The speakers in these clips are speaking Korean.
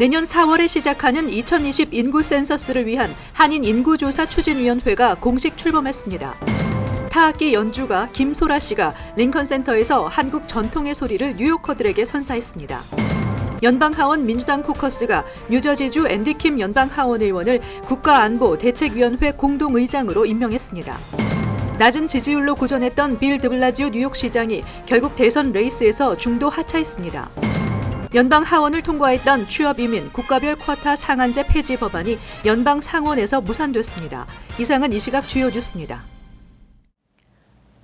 내년 4월에 시작하는 2020 인구 센서스를 위한 한인 인구조사 추진위원회가 공식 출범했습니다. 타악기 연주가 김소라 씨가 링컨 센터에서 한국 전통의 소리를 뉴요커들에게 선사했습니다. 연방하원 민주당 코커스가 뉴저지주 앤디 킴 연방하원 의원을 국가안보대책위원회 공동의장으로 임명했습니다. 낮은 지지율로 고전했던 빌 드블라지오 뉴욕시장이 결국 대선 레이스에서 중도 하차했습니다. 연방 하원을 통과했던 취업이민 국가별 쿼타 상한제 폐지 법안이 연방 상원에서 무산됐습니다. 이상은 이 시각 주요 뉴스입니다.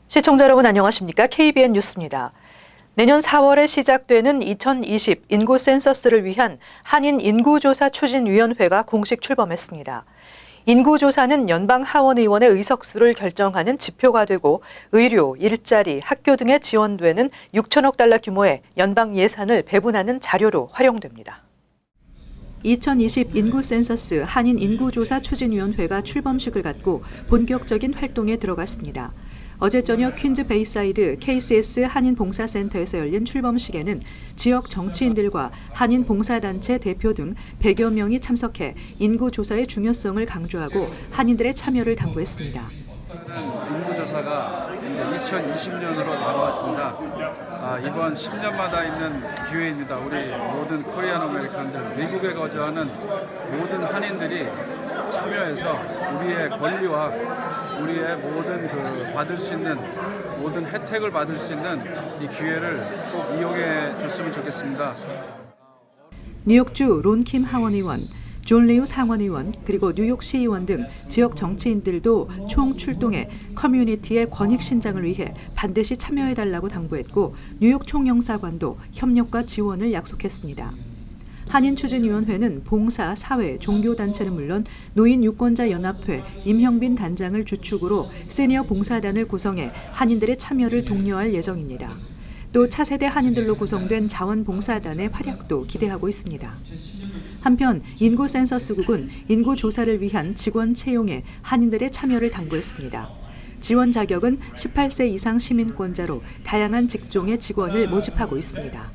시청자 여러분 안녕하십니까? KBN 뉴스입니다. 내년 4월에 시작되는 2020 인구 센서스를 위한 한인 인구조사 추진위원회가 공식 출범했습니다. 인구조사는 연방 하원의원의 의석수를 결정하는 지표가 되고 의료, 일자리, 학교 등에 지원되는 6천억 달러 규모의 연방 예산을 배분하는 자료로 활용됩니다. 2020 인구 센서스 한인 인구조사 추진위원회가 출범식을 갖고 본격적인 활동에 들어갔습니다. 어제 저녁 퀸즈 베이사이드 KCS 한인 봉사센터에서 열린 출범식에는 지역 정치인들과 한인 봉사단체 대표 등 100여 명이 참석해 인구조사의 중요성을 강조하고 한인들의 참여를 당부했습니다. 인구조사가 이제 2020년으로 다가왔습니다. 이번 10년마다 있는 기회입니다. 우리 모든 코리안 아메리칸들, 미국에 거주하는 모든 한인들이 참여해서 우리의 권리와 우리의 모든 받을 수 있는 모든 혜택을 받을 수 있는 이 기회를 꼭 이용해 줬으면 좋겠습니다. 뉴욕주 론킴 하원의원, 존 리우 상원의원, 그리고 뉴욕 시의원 등 지역 정치인들도 총 출동해 커뮤니티의 권익 신장을 위해 반드시 참여해달라고 당부했고 뉴욕 총영사관도 협력과 지원을 약속했습니다. 한인추진위원회는 봉사, 사회, 종교단체는 물론 노인유권자연합회, 임형빈 단장을 주축으로 시니어 봉사단을 구성해 한인들의 참여를 독려할 예정입니다. 또 차세대 한인들로 구성된 자원봉사단의 활약도 기대하고 있습니다. 한편 인구 센서스국은 인구 조사를 위한 직원 채용에 한인들의 참여를 당부했습니다. 지원 자격은 18세 이상 시민권자로 다양한 직종의 직원을 모집하고 있습니다.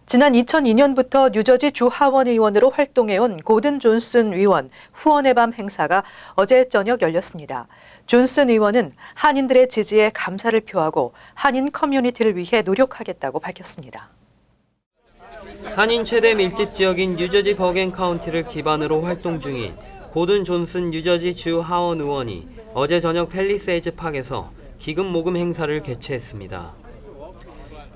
지난 2002년부터 뉴저지 주 하원 의원으로 활동해온 고든 존슨 의원 후원의 밤 행사가 어제 저녁 열렸습니다. 존슨 의원은 한인들의 지지에 감사를 표하고 한인 커뮤니티를 위해 노력하겠다고 밝혔습니다. 한인 최대 밀집 지역인 뉴저지 버겐 카운티를 기반으로 활동 중인 고든 존슨 뉴저지 주 하원 의원이 어제 저녁 팰리세이즈 팍에서 기금 모금 행사를 개최했습니다.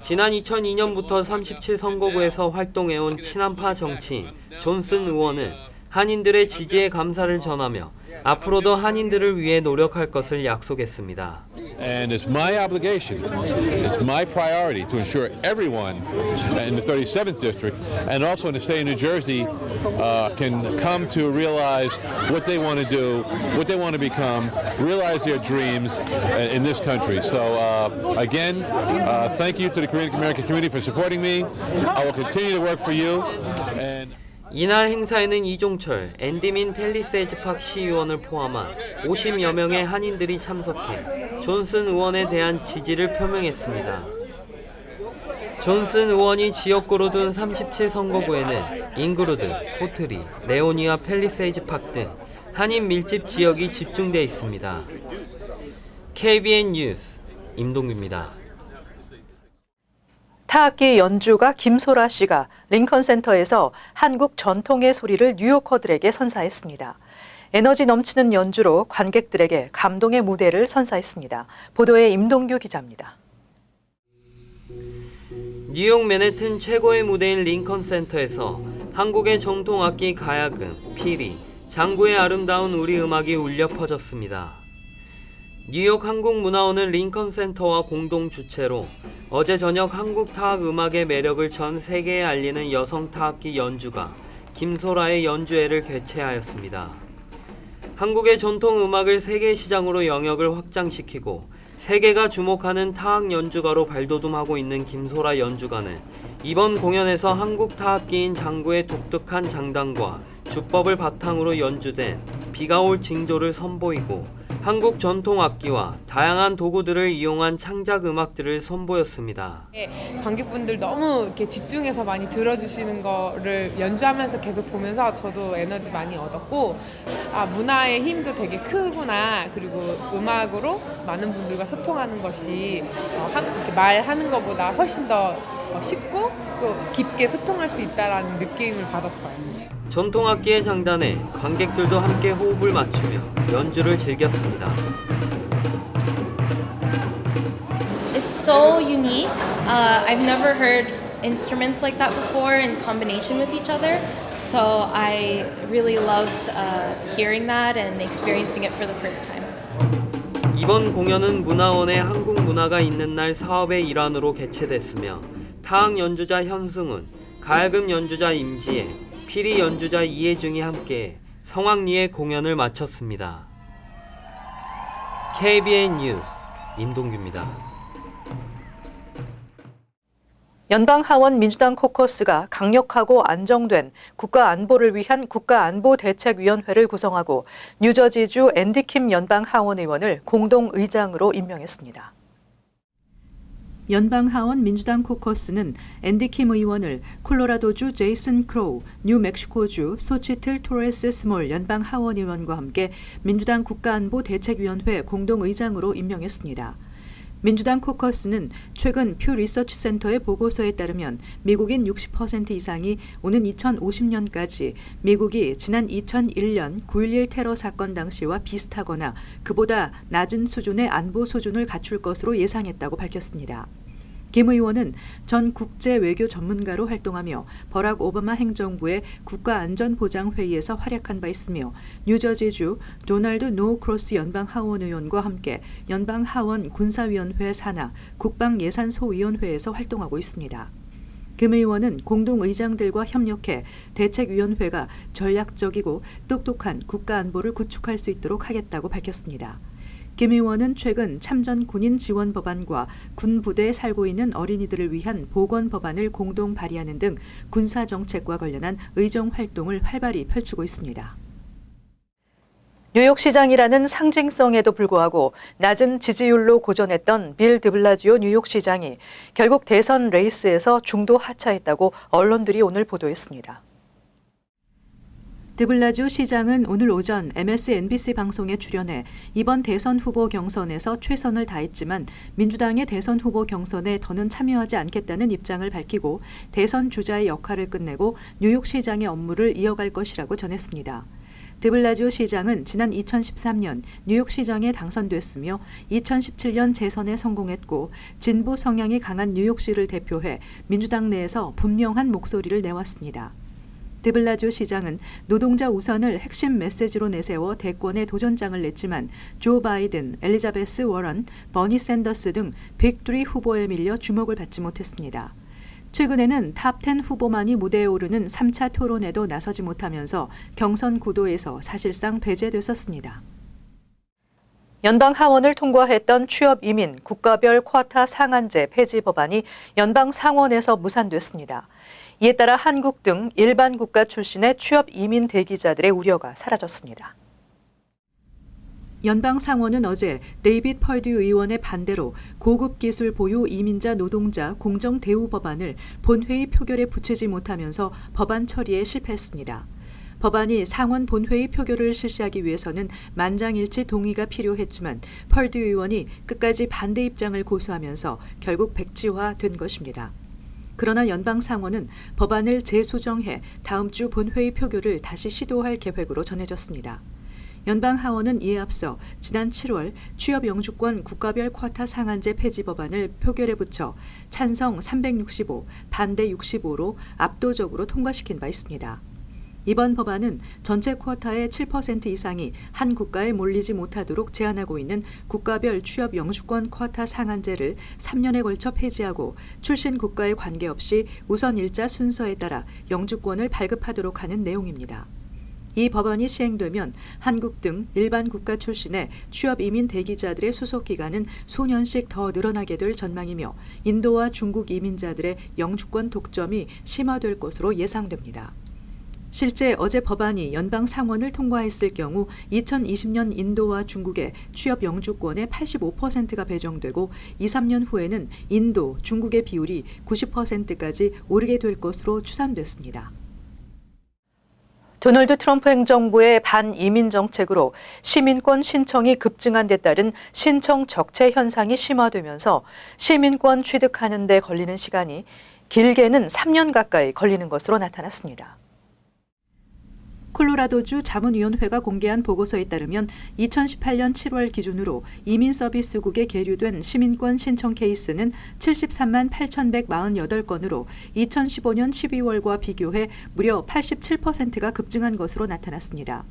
지난 2002년부터 37선거구에서 활동해온 친한파 정치인 존슨 의원은 한인들의 지지에 감사를 전하며 앞으로도 한인들을 위해 노력할 것을 약속했습니다. And it's my obligation, it's my priority to ensure everyone in the 37th district and also in the state of New Jersey can come to realize what they want to do, what they want to become, realize their dreams in this country. So again, thank you to the Korean American community for supporting me. I will continue to work for you. 이날 행사에는 이종철, 앤디민 팰리세이즈 팍 시의원을 포함한 50여 명의 한인들이 참석해 존슨 의원에 대한 지지를 표명했습니다. 존슨 의원이 지역구로 둔 37선거구에는 잉그루드, 포트리, 레오니아 팰리세이즈 팍 등 한인 밀집 지역이 집중돼 있습니다. KBN 뉴스 임동규입니다. 타악기 연주가 김소라 씨가 링컨 센터에서 한국 전통의 소리를 뉴요커들에게 선사했습니다. 에너지 넘치는 연주로 관객들에게 감동의 무대를 선사했습니다. 보도에 임동규 기자입니다. 뉴욕 맨해튼 최고의 무대인 링컨 센터에서 한국의 전통 악기 가야금, 피리, 장구의 아름다운 우리 음악이 울려 퍼졌습니다. 뉴욕 한국문화원은 링컨 센터와 공동 주최로 어제 저녁 한국 타악 음악의 매력을 전 세계에 알리는 여성 타악기 연주가 김소라의 연주회를 개최하였습니다. 한국의 전통 음악을 세계 시장으로 영역을 확장시키고 세계가 주목하는 타악 연주가로 발돋움하고 있는 김소라 연주가는 이번 공연에서 한국 타악기인 장구의 독특한 장단과 주법을 바탕으로 연주된 비가 올 징조를 선보이고 한국 전통 악기와 다양한 도구들을 이용한 창작 음악들을 선보였습니다. 관객분들 너무 이렇게 집중해서 많이 들어주시는 거를 연주하면서 계속 보면서 저도 에너지 많이 얻었고, 문화의 힘도 되게 크구나. 그리고 음악으로 많은 분들과 소통하는 것이 이렇게 말하는 것보다 훨씬 더 쉽고 또 깊게 소통할 수 있다라는 느낌을 받았어요. 전통악기의 장단에 관객들도 함께 호흡을 맞추며 연주를 즐겼습니다. It's so unique. I've never heard instruments like that before in combination with each other. So I really loved hearing that and experiencing it for the first time. 이번 공연은 문화원의 한국 문화가 있는 날 사업의 일환으로 개최됐으며 타악 연주자 현승훈, 가야금 연주자 임지혜, 피리 연주자 이혜중이 함께 성황리에 공연을 마쳤습니다. KBN 뉴스 임동규입니다. 연방하원 민주당 코커스가 강력하고 안정된 국가 안보를 위한 국가안보대책위원회를 구성하고 뉴저지주 앤디 킴 연방하원 의원을 공동 의장으로 임명했습니다. 연방하원 민주당 코커스는 앤디 킴 의원을 콜로라도주 제이슨 크로우, 뉴멕시코주 소치틀 토레스 스몰 연방하원 의원과 함께 민주당 국가안보대책위원회 공동의장으로 임명했습니다. 민주당 코커스는 최근 퓨 리서치 센터의 보고서에 따르면 미국인 60% 이상이 오는 2050년까지 미국이 지난 2001년 9.11 테러 사건 당시와 비슷하거나 그보다 낮은 수준의 안보 수준을 갖출 것으로 예상했다고 밝혔습니다. 김 의원은 전 국제 외교 전문가로 활동하며 버락 오바마 행정부의 국가안전보장회의에서 활약한 바 있으며 뉴저지주 도널드 노크로스 연방하원 의원과 함께 연방하원 군사위원회 산하 국방예산소위원회에서 활동하고 있습니다. 김 의원은 공동의장들과 협력해 대책위원회가 전략적이고 똑똑한 국가안보를 구축할 수 있도록 하겠다고 밝혔습니다. 김 의원은 최근 참전 군인 지원 법안과 군 부대에 살고 있는 어린이들을 위한 보건 법안을 공동 발의하는 등 군사 정책과 관련한 의정 활동을 활발히 펼치고 있습니다. 뉴욕시장이라는 상징성에도 불구하고 낮은 지지율로 고전했던 빌 드블라지오 뉴욕시장이 결국 대선 레이스에서 중도 하차했다고 언론들이 오늘 보도했습니다. 드블라지오 시장은 오늘 오전 MSNBC 방송에 출연해 이번 대선 후보 경선에서 최선을 다했지만 민주당의 대선 후보 경선에 더는 참여하지 않겠다는 입장을 밝히고 대선 주자의 역할을 끝내고 뉴욕시장의 업무를 이어갈 것이라고 전했습니다. 드블라지오 시장은 지난 2013년 뉴욕시장에 당선됐으며 2017년 재선에 성공했고 진보 성향이 강한 뉴욕시를 대표해 민주당 내에서 분명한 목소리를 내왔습니다. 드블라지오 시장은 노동자 우선을 핵심 메시지로 내세워 대권에 도전장을 냈지만 조 바이든, 엘리자베스 워런, 버니 샌더스 등 빅3 후보에 밀려 주목을 받지 못했습니다. 최근에는 탑10 후보만이 무대에 오르는 3차 토론에도 나서지 못하면서 경선 구도에서 사실상 배제됐었습니다. 연방하원을 통과했던 취업이민 국가별 쿼타 상한제 폐지 법안이 연방상원에서 무산됐습니다. 이에 따라 한국 등 일반 국가 출신의 취업이민 대기자들의 우려가 사라졌습니다. 연방상원은 어제 데이빗 펄듀 의원의 반대로 고급 기술 보유 이민자 노동자 공정 대우 법안을 본회의 표결에 붙이지 못하면서 법안 처리에 실패했습니다. 법안이 상원 본회의 표결을 실시하기 위해서는 만장일치 동의가 필요했지만 펄듀 의원이 끝까지 반대 입장을 고수하면서 결국 백지화된 것입니다. 그러나 연방상원은 법안을 재수정해 다음 주 본회의 표결을 다시 시도할 계획으로 전해졌습니다. 연방하원은 이에 앞서 지난 7월 취업 영주권 국가별 쿼타 상한제 폐지 법안을 표결에 붙여 찬성 365, 반대 65로 압도적으로 통과시킨 바 있습니다. 이번 법안은 전체 쿼타의 7% 이상이 한 국가에 몰리지 못하도록 제한하고 있는 국가별 취업 영주권 쿼타 상한제를 3년에 걸쳐 폐지하고 출신 국가에 관계없이 우선 일자 순서에 따라 영주권을 발급하도록 하는 내용입니다. 이 법안이 시행되면 한국 등 일반 국가 출신의 취업 이민 대기자들의 수속 기간은 수년씩 더 늘어나게 될 전망이며 인도와 중국 이민자들의 영주권 독점이 심화될 것으로 예상됩니다. 실제 어제 법안이 연방 상원을 통과했을 경우 2020년 인도와 중국의 취업 영주권의 85%가 배정되고 2, 3년 후에는 인도, 중국의 비율이 90%까지 오르게 될 것으로 추산됐습니다. 도널드 트럼프 행정부의 반이민 정책으로 시민권 신청이 급증한 데 따른 신청 적체 현상이 심화되면서 시민권 취득하는 데 걸리는 시간이 길게는 3년 가까이 걸리는 것으로 나타났습니다. 콜로라도주 자문위원회가 공개한 보고서에 따르면 2018년 7월 기준으로 이민서비스국에 계류된 시민권 신청 케이스는 73만 8,148건으로 2015년 12월과 비교해 무려 87%가 급증한 것으로 나타났습니다.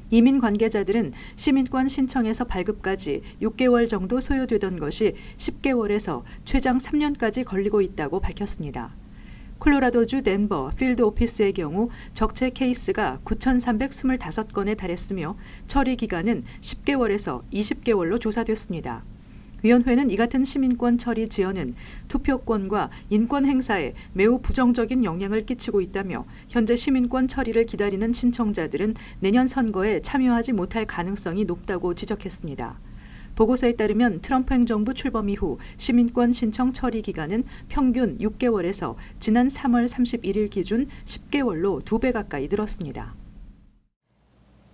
이민 관계자들은 시민권 신청에서 발급까지 6개월 정도 소요되던 것이 10개월에서 최장 3년까지 걸리고 있다고 밝혔습니다. 콜로라도주 덴버 필드 오피스의 경우 적체 케이스가 9,325건에 달했으며 처리 기간은 10개월에서 20개월로 조사됐습니다. 위원회는 이 같은 시민권 처리 지연은 투표권과 인권 행사에 매우 부정적인 영향을 끼치고 있다며 현재 시민권 처리를 기다리는 신청자들은 내년 선거에 참여하지 못할 가능성이 높다고 지적했습니다. 보고서에 따르면 트럼프 행정부 출범 이후 시민권 신청 처리 기간은 평균 6개월에서 지난 3월 31일 기준 10개월로 2배 가까이 늘었습니다.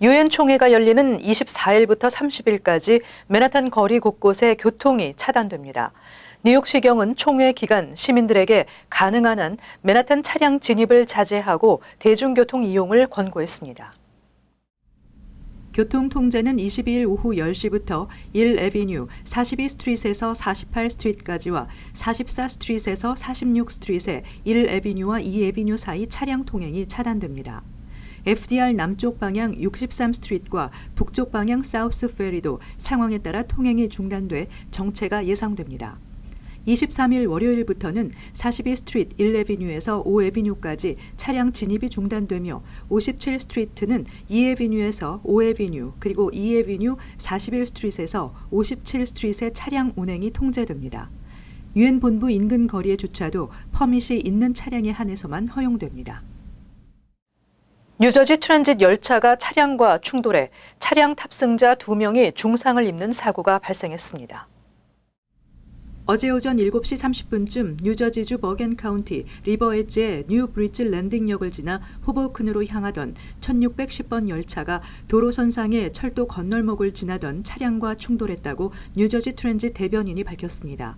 유엔 총회가 열리는 24일부터 30일까지 맨하탄 거리 곳곳에 교통이 차단됩니다. 뉴욕시경은 총회 기간 시민들에게 가능한 한 맨하탄 차량 진입을 자제하고 대중교통 이용을 권고했습니다. 교통 통제는 22일 오후 10시부터 1에비뉴 42스트릿에서 48스트릿까지와 44스트릿에서 46스트릿의 1에비뉴와 2에비뉴 사이 차량 통행이 차단됩니다. FDR 남쪽 방향 63스트릿과 북쪽 방향 사우스 페리도 상황에 따라 통행이 중단돼 정체가 예상됩니다. 23일 월요일부터는 42스트리트 1에비뉴에서 5에비뉴까지 차량 진입이 중단되며 57스트리트는 2에비뉴에서 5에비뉴 그리고 2에비뉴 41스트리트에서 57스트리트의 차량 운행이 통제됩니다. 유엔 본부 인근 거리의 주차도 퍼밋이 있는 차량에 한해서만 허용됩니다. 뉴저지 트랜짓 열차가 차량과 충돌해 차량 탑승자 2명이 중상을 입는 사고가 발생했습니다. 어제 오전 7시 30분쯤 뉴저지주 버겐 카운티 리버에지의 뉴 브리지 랜딩역을 지나 호보큰으로 향하던 1610번 열차가 도로선상의 철도 건널목을 지나던 차량과 충돌했다고 뉴저지 트랜짓 대변인이 밝혔습니다.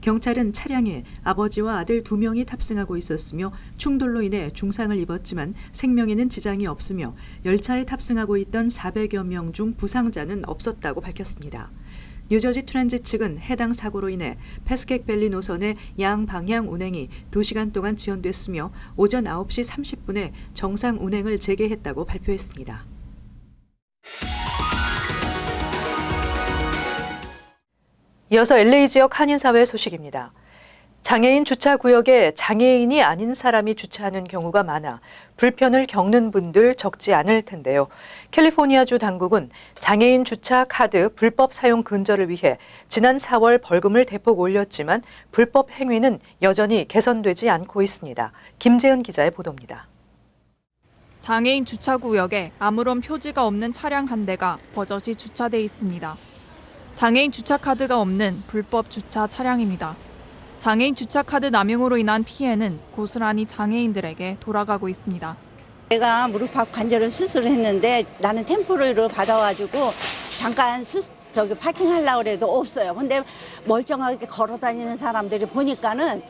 경찰은 차량에 아버지와 아들 2명이 탑승하고 있었으며 충돌로 인해 중상을 입었지만 생명에는 지장이 없으며 열차에 탑승하고 있던 400여 명 중 부상자는 없었다고 밝혔습니다. 뉴저지 트랜짓 측은 해당 사고로 인해 패스객밸리 노선의 양방향 운행이 2시간 동안 지연됐으며 오전 9시 30분에 정상 운행을 재개했다고 발표했습니다. 이어서 LA 지역 한인사회 소식입니다. 장애인 주차구역에 장애인이 아닌 사람이 주차하는 경우가 많아 불편을 겪는 분들 적지 않을 텐데요. 캘리포니아주 당국은 장애인 주차 카드 불법 사용 근절을 위해 지난 4월 벌금을 대폭 올렸지만 불법 행위는 여전히 개선되지 않고 있습니다. 김재은 기자의 보도입니다. 장애인 주차구역에 아무런 표지가 없는 차량 한 대가 버젓이 주차돼 있습니다. 장애인 주차카드가 없는 불법 주차 차량입니다. 장애인 주차카드 남용으로 인한 피해는 고스란히 장애인들에게 돌아가고 있습니다. 내가 무릎팍 관절을 수술을 했는데 나는 템포리로 받아가지고 잠깐 파킹하려고 해도 없어요. 근데 멀쩡하게 걸어 다니는 사람들이 보니까는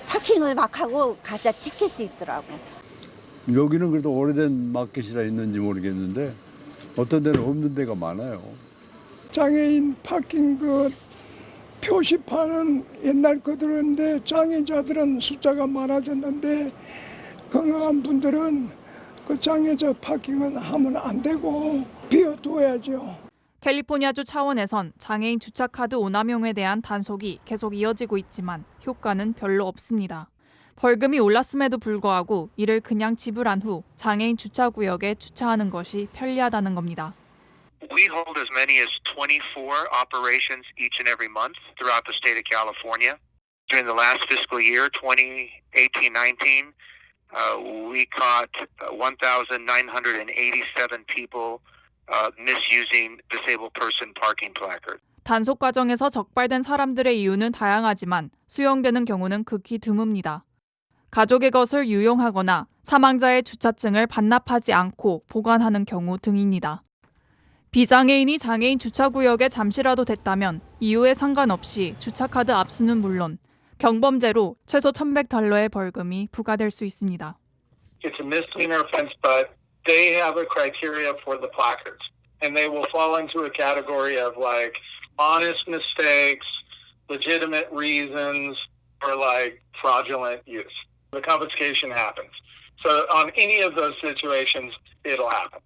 파킹을 막 하고 가짜 티켓이 있더라고. 여기는 그래도 오래된 마켓이라 있는지 모르겠는데 어떤 데는 없는 데가 많아요. 장애인 파킹 표시판은 옛날 거들인데 장애자들은 숫자가 많아졌는데 건강한 분들은 그 장애자 파킹은 하면 안 되고 비워두어야죠. 캘리포니아주 차원에선 장애인 주차카드 오남용에 대한 단속이 계속 이어지고 있지만 효과는 별로 없습니다. 벌금이 올랐음에도 불구하고 이를 그냥 지불한 후 장애인 주차구역에 주차하는 것이 편리하다는 겁니다. We hold as many as 24 operations each and every month throughout the state of California. During the last fiscal year, 2018-19, we caught 1,987 people misusing disabled person parking placard. 단속 과정에서 적발된 사람들의 이유는 다양하지만 수용되는 경우는 극히 드뭅니다. 가족의 것을 유용하거나 사망자의 주차증을 반납하지 않고 보관하는 경우 등입니다. 비장애인이 장애인 주차구역에 잠시라도 됐다면 이유에 상관없이 주차카드 압수는 물론 경범죄로 최소 $1,100의 벌금이 부과될 수 있습니다. It's a misdemeanor offense, but they have a criteria for the placards, and they will fall into a category of like honest mistakes, legitimate reasons, or like fraudulent use. The confiscation happens. So on any of those situations, it'll happen.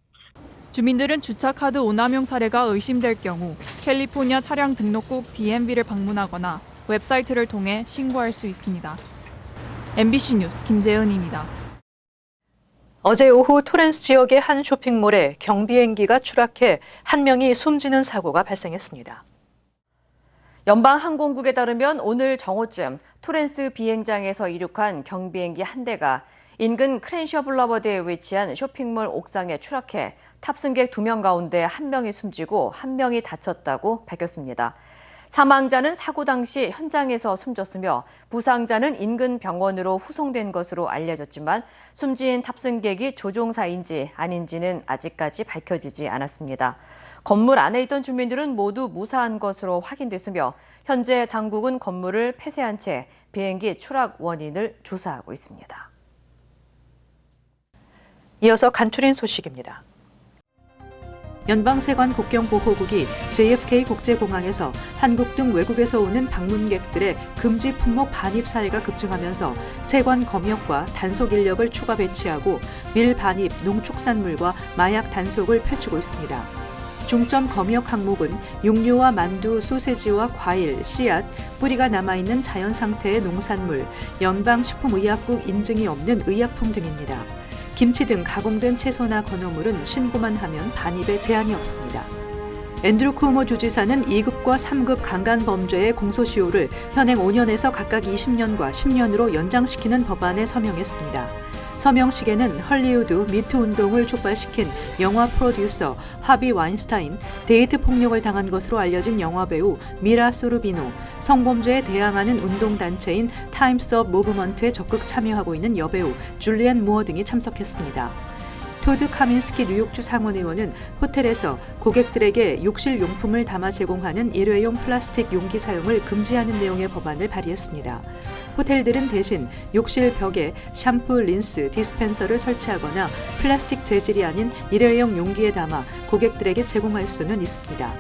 주민들은 주차카드 오남용 사례가 의심될 경우 캘리포니아 차량 등록국 DMV를 방문하거나 웹사이트를 통해 신고할 수 있습니다. MBC 뉴스 김재은입니다. 어제 오후 토렌스 지역의 한 쇼핑몰에 경비행기가 추락해 한 명이 숨지는 사고가 발생했습니다. 연방항공국에 따르면 오늘 정오쯤 토렌스 비행장에서 이륙한 경비행기 한 대가 인근 크렌셔 블러버드에 위치한 쇼핑몰 옥상에 추락해 탑승객 2명 가운데 1명이 숨지고 1명이 다쳤다고 밝혔습니다. 사망자는 사고 당시 현장에서 숨졌으며 부상자는 인근 병원으로 후송된 것으로 알려졌지만 숨진 탑승객이 조종사인지 아닌지는 아직까지 밝혀지지 않았습니다. 건물 안에 있던 주민들은 모두 무사한 것으로 확인됐으며 현재 당국은 건물을 폐쇄한 채 비행기 추락 원인을 조사하고 있습니다. 이어서 간추린 소식입니다. 연방세관 국경보호국이 JFK 국제공항에서 한국 등 외국에서 오는 방문객들의 금지 품목 반입 사례가 급증하면서 세관 검역과 단속 인력을 추가 배치하고 밀반입 농축산물과 마약 단속을 펼치고 있습니다. 중점 검역 항목은 육류와 만두, 소세지와 과일, 씨앗, 뿌리가 남아있는 자연 상태의 농산물, 연방식품의약국 인증이 없는 의약품 등입니다. 김치 등 가공된 채소나 건어물은 신고만 하면 반입에 제한이 없습니다. 앤드루 쿠오모 주지사는 2급과 3급 강간 범죄의 공소시효를 현행 5년에서 각각 20년과 10년으로 연장시키는 법안에 서명했습니다. 서명식에는 헐리우드 미투 운동을 촉발시킨 영화 프로듀서 하비 와인스타인, 데이트 폭력을 당한 것으로 알려진 영화배우 미라 소르비노, 성범죄에 대항하는 운동단체인 타임스 업 무브먼트에 적극 참여하고 있는 여배우 줄리안 무어 등이 참석했습니다. 토드 카민스키 뉴욕주 상원의원은 호텔에서 고객들에게 욕실 용품을 담아 제공하는 일회용 플라스틱 용기 사용을 금지하는 내용의 법안을 발의했습니다. 호텔들은 대신 욕실 벽에 샴푸, 린스, 디스펜서를 설치하거나 플라스틱 재질이 아닌 일회용 용기에 담아 고객들에게 제공할 수는 있습니다.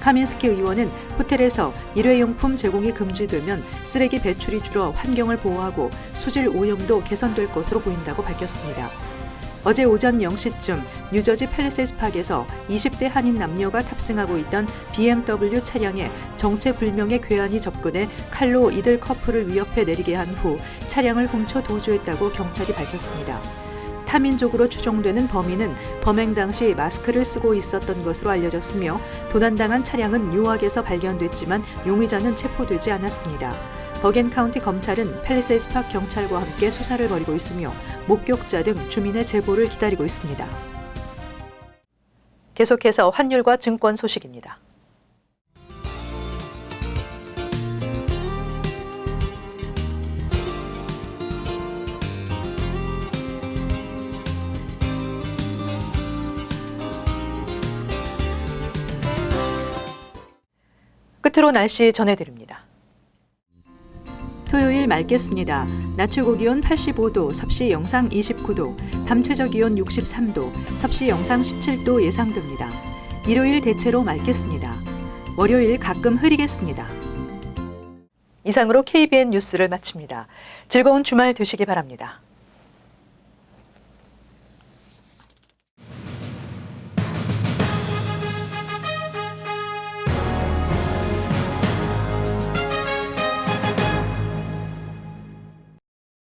카민스키 의원은 호텔에서 일회용품 제공이 금지되면 쓰레기 배출이 줄어 환경을 보호하고 수질 오염도 개선될 것으로 보인다고 밝혔습니다. 어제 오전 0시쯤 뉴저지 팰리세이드 파크에서 20대 한인 남녀가 탑승하고 있던 BMW 차량에 정체불명의 괴한이 접근해 칼로 이들 커플을 위협해 내리게 한 후 차량을 훔쳐 도주했다고 경찰이 밝혔습니다. 타민족으로 추정되는 범인은 범행 당시 마스크를 쓰고 있었던 것으로 알려졌으며 도난당한 차량은 뉴악에서 발견됐지만 용의자는 체포되지 않았습니다. 버겐 카운티 검찰은 팰리세이드 파크 경찰과 함께 수사를 벌이고 있으며 목격자 등 주민의 제보를 기다리고 있습니다. 계속해서 환율과 증권 소식입니다. 끝으로 날씨 전해드립니다. 토요일 맑겠습니다. 낮 최고 기온 85도, 섭씨 영상 29도, 밤 최저 기온 63도, 섭씨 영상 17도 예상됩니다. 일요일 대체로 맑겠습니다. 월요일 가끔 흐리겠습니다. 이상으로 KBN 뉴스를 마칩니다. 즐거운 주말 되시기 바랍니다.